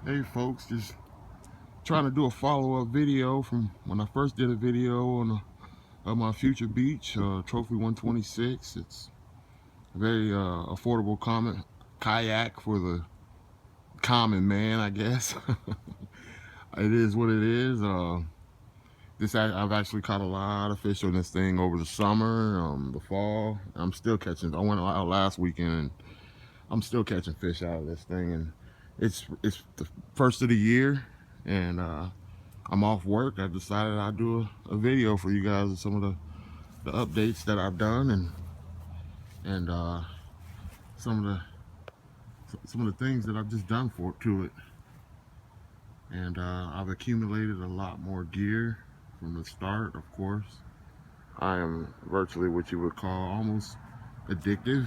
Hey folks, just trying to do a follow-up video from when I first did a video on my future beach, Trophy 126. It's a very affordable kayak for the common man, I guess. It is what it is. I've actually caught a lot of fish on this thing over the summer, the fall. I'm still catching. I went out last weekend and I'm still catching fish out of this thing, and it's the first of the year, and I'm off work. I decided I'd do a video for you guys of some of the updates that I've done, and some of the things that I've just done to it. And I've accumulated a lot more gear from the start. Of course, I am virtually what you would call almost addicted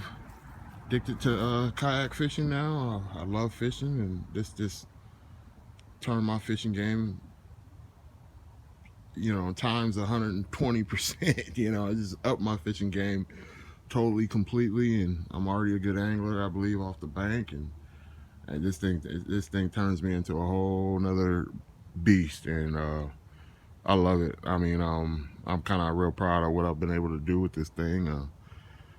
to kayak fishing now. I love fishing, and this turned my fishing game, times 120%. I just upped my fishing game totally, completely, and I'm already a good angler, I believe, off the bank, and this thing turns me into a whole nother beast, and I love it. I mean, I'm kind of real proud of what I've been able to do with this thing.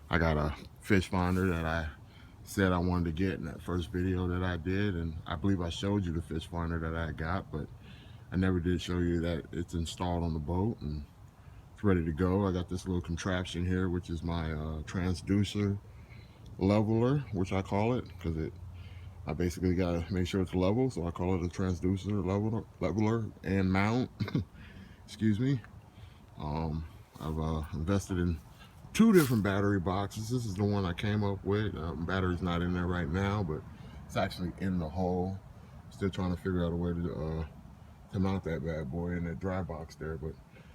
I got a fish finder that I said I wanted to get in that first video that I did, and I believe I showed you the fish finder that I got, but I never did show you that it's installed on the boat and it's ready to go. I got this little contraption here, which is my transducer leveler, which I call it, because I basically got to make sure it's level, so I call it a transducer leveler and mount. Excuse me. I've invested in 2 different battery boxes. This is the one I came up with. Battery's not in there right now, but it's actually in the hole. Still trying to figure out a way to mount that bad boy in that dry box there, but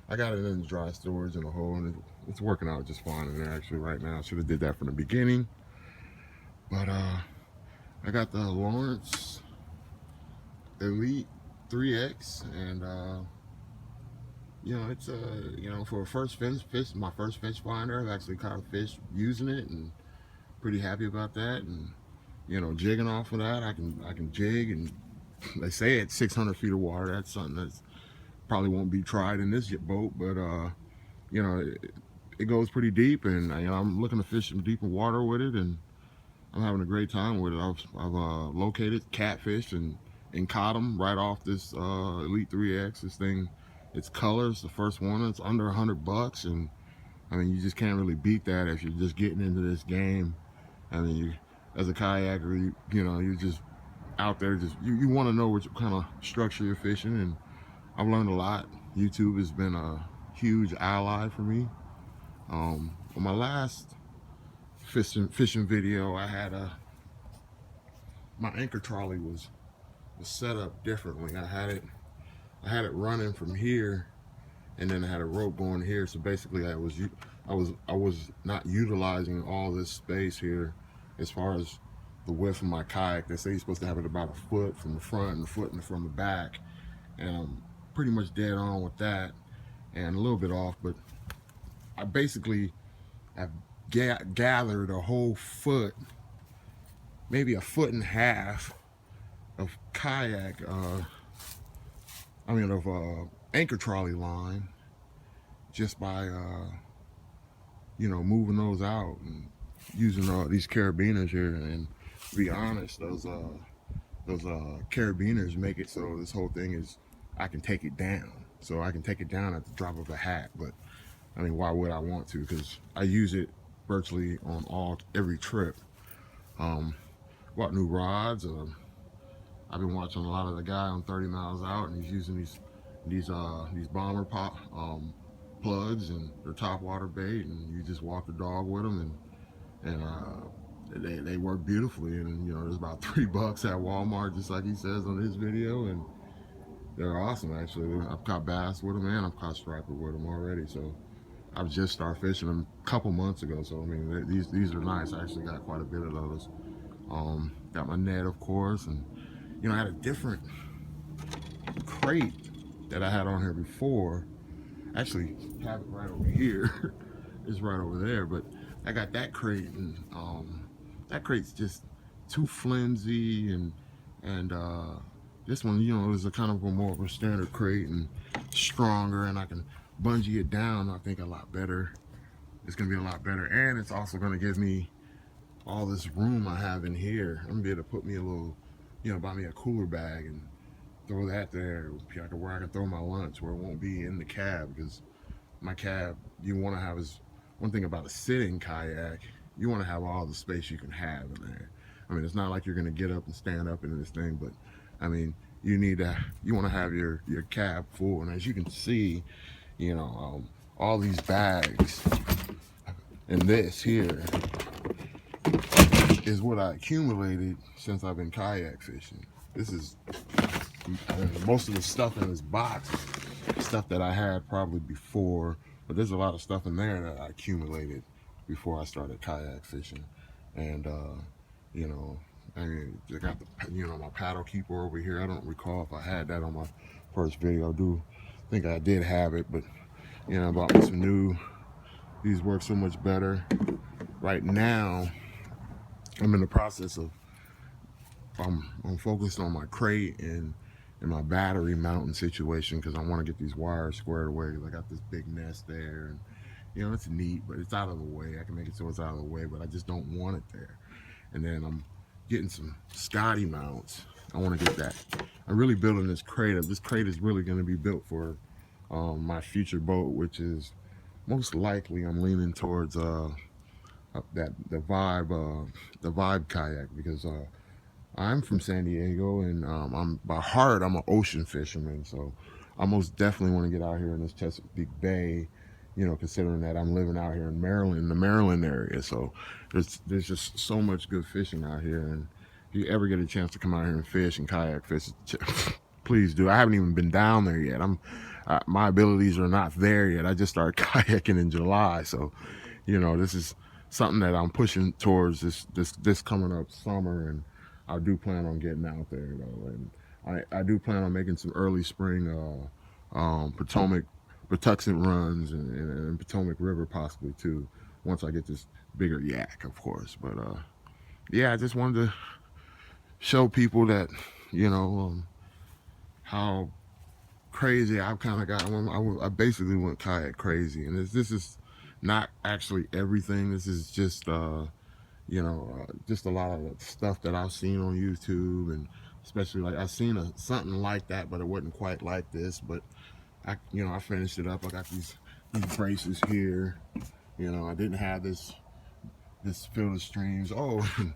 I got it in the dry storage in the hole, and it's working out just fine in there actually right now. I should have did that from the beginning, but I got the Lawrence Elite 3X, and it's for a my first fish finder. I've actually caught a fish using it, and pretty happy about that. And jigging off of that, I can jig, and they say it's 600 feet of water. That's something that's probably won't be tried in this boat, but it goes pretty deep, and I'm looking to fish some deeper water with it, and I'm having a great time with it. I've located catfish and caught them right off this Elite 3X. This thing, its colors, the first one, it's under $100, and I mean, you just can't really beat that if you're just getting into this game. I mean, as a kayaker, you're just out there, just you want to know what kind of structure you're fishing, and I've learned a lot. YouTube has been a huge ally for me. On my last fishing video, I had my anchor trolley was set up differently. I had it running from here, and then I had a rope going here. So basically, I was not utilizing all this space here as far as the width of my kayak. They say you're supposed to have it about a foot from the front and a foot from the back, and I'm pretty much dead on with that, and a little bit off, but I basically have gathered a whole foot, maybe a foot and a half of kayak, of anchor trolley line, just by moving those out and using these carabiners here. And to be honest, those carabiners make it so this whole thing is, I can take it down. So I can take it down at the drop of a hat. But I mean, why would I want to? Because I use it virtually on every trip. Bought new rods. I've been watching a lot of the guy on 30 Miles Out, and he's using these bomber pop plugs, and they're top water bait, and you just walk the dog with them, and they work beautifully. And there's about $3 at Walmart, just like he says on his video, and they're awesome actually. I've caught bass with them, and I've caught striper with them already. So I've just started fishing them a couple months ago. So I mean, these are nice. I actually got quite a bit of those. Got my net, of course, and I had a different crate that I had on here before. Actually, have it right over here. It's right over there, but I got that crate, and that crate's just too flimsy, and This one, you know, is a kind of a more of a standard crate and stronger, and I can bungee it down, I think, a lot better. It's gonna be a lot better, and it's also gonna give me all this room I have in here. I'm gonna be able to put me a little, you know, buy me a cooler bag and throw that there, where I can throw my lunch, where it won't be in the cab. Because my cab, you want to have is one thing about a sitting kayak, you want to have all the space you can have in there. I mean, it's not like you're gonna get up and stand up in this thing, but I mean, you want to have your cab full, and as you can see, you know, all these bags and this here is what I accumulated since I've been kayak fishing. This is most of the stuff in this box, stuff that I had probably before, but there's a lot of stuff in there that I accumulated before I started kayak fishing. And you know, I mean, I got the, you know, my paddle keeper over here. I don't recall if I had that on my first video. I do think I did have it, but you know, I bought me some new. These work so much better. Right now, I'm in the process of I'm focused on my crate and my battery mounting situation, because I want to get these wires squared away. I got this big nest there, and you know, it's neat, but it's out of the way. I can make it so it's out of the way, but I just don't want it there. And then I'm getting some Scotty mounts. I want to get that. I'm really building this crate up. This crate is really going to be built for my future boat, which is most likely I'm leaning towards that the vibe kayak, because I'm from San Diego, and I'm by heart I'm an ocean fisherman, so I most definitely want to get out here in this Chesapeake Bay. You know, considering that I'm living out here in Maryland, in the Maryland area, so there's just so much good fishing out here. And if you ever get a chance to come out here and fish and kayak fish, please do. I haven't even been down there yet. My abilities are not there yet. I just started kayaking in July, so you know, this is something that I'm pushing towards this coming up summer, and I do plan on getting out there though, and I do plan on making some early spring Potomac Patuxent runs, and Potomac River possibly too, once I get this bigger yak, of course. But yeah, I just wanted to show people that, you know, how crazy I've kind of got. I basically went kayak crazy, and this is not actually everything. This is just you know, just a lot of the stuff that I've seen on YouTube, and especially like I've seen something like that, but it wasn't quite like this. But you know, I finished it up. I got these braces here. You know, I didn't have this Field of Streams. Oh, and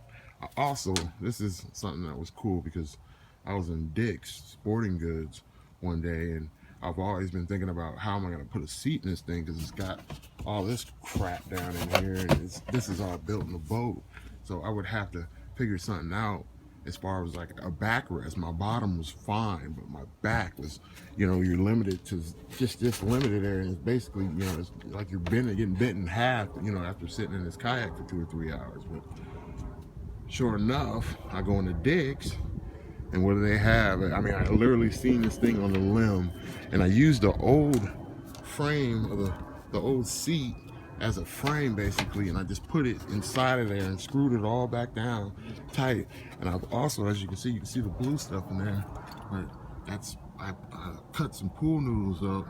also, this is something that was cool, because I was in Dick's Sporting Goods one day, and I've always been thinking about how am I going to put a seat in this thing, because it's got all this crap down in here, and this is all built in the boat. So I would have to figure something out as far as like a backrest. My bottom was fine, but my back was, you know, you're limited to just this limited area. And it's basically, you know, it's like you're getting bent in half, you know, after sitting in this kayak for 2 or 3 hours. But sure enough, I go into Dick's, and what do they have? I mean, I literally seen this thing on the limb, and I used the old frame of the old seat as a frame basically, and I just put it inside of there and screwed it all back down tight. And I've also, as you can see the blue stuff in there, but I cut some pool noodles up,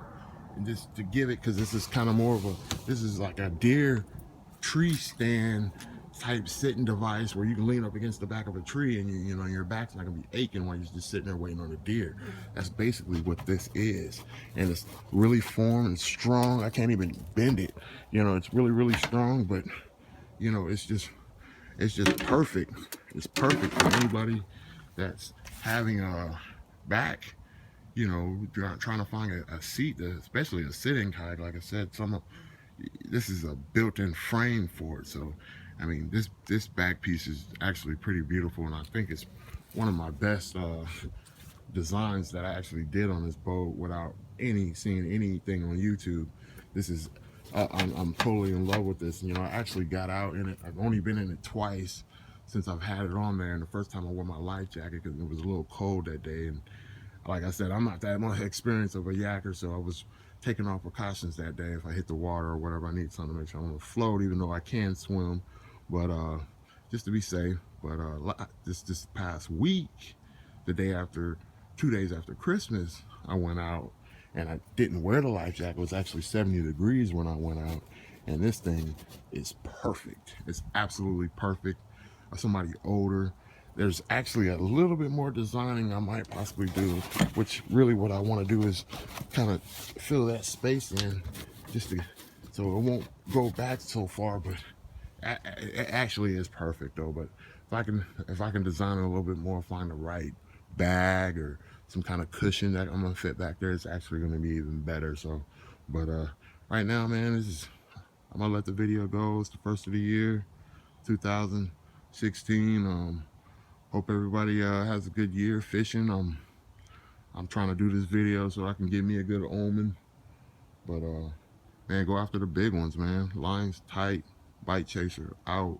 and just to give it, because this is kind of more of this is like a deer tree stand type sitting device, where you can lean up against the back of a tree, and you know, your back's not gonna be aching while you're just sitting there waiting on a deer. That's basically what this is, and it's really form and strong. I can't even bend it. You know, it's really strong, but you know, it's just perfect. It's perfect for anybody that's having a back, you know, trying to find a seat, especially a sitting kayak. Like I said, this is a built-in frame for it. So I mean, this back piece is actually pretty beautiful, and I think it's one of my best designs that I actually did on this boat without seeing anything on YouTube. This is I'm totally in love with this. You know, I actually got out in it. I've only been in it twice since I've had it on there, and the first time I wore my life jacket because it was a little cold that day. And like I said, I'm not that much experience of a yakker, so I was taking all precautions that day. If I hit the water or whatever, I need something to make sure I'm on the float, even though I can swim, but just to be safe. But this past week, the day after 2 days after Christmas, I went out and I didn't wear the life jacket. It was actually 70 degrees when I went out. And this thing is perfect. It's absolutely perfect. Somebody older. There's actually a little bit more designing I might possibly do, which really what I want to do is kind of fill that space in just to, so it won't go back so far, but it actually is perfect though. But if I can design it a little bit more, find the right bag or some kind of cushion that I'm gonna fit back there, it's actually gonna be even better. So, but right now, man, I'm gonna let the video go. It's the first of the year, 2016. Hope everybody has a good year fishing. I'm trying to do this video so I can give me a good omen. But man, go after the big ones, man. Lines tight, bite chaser out.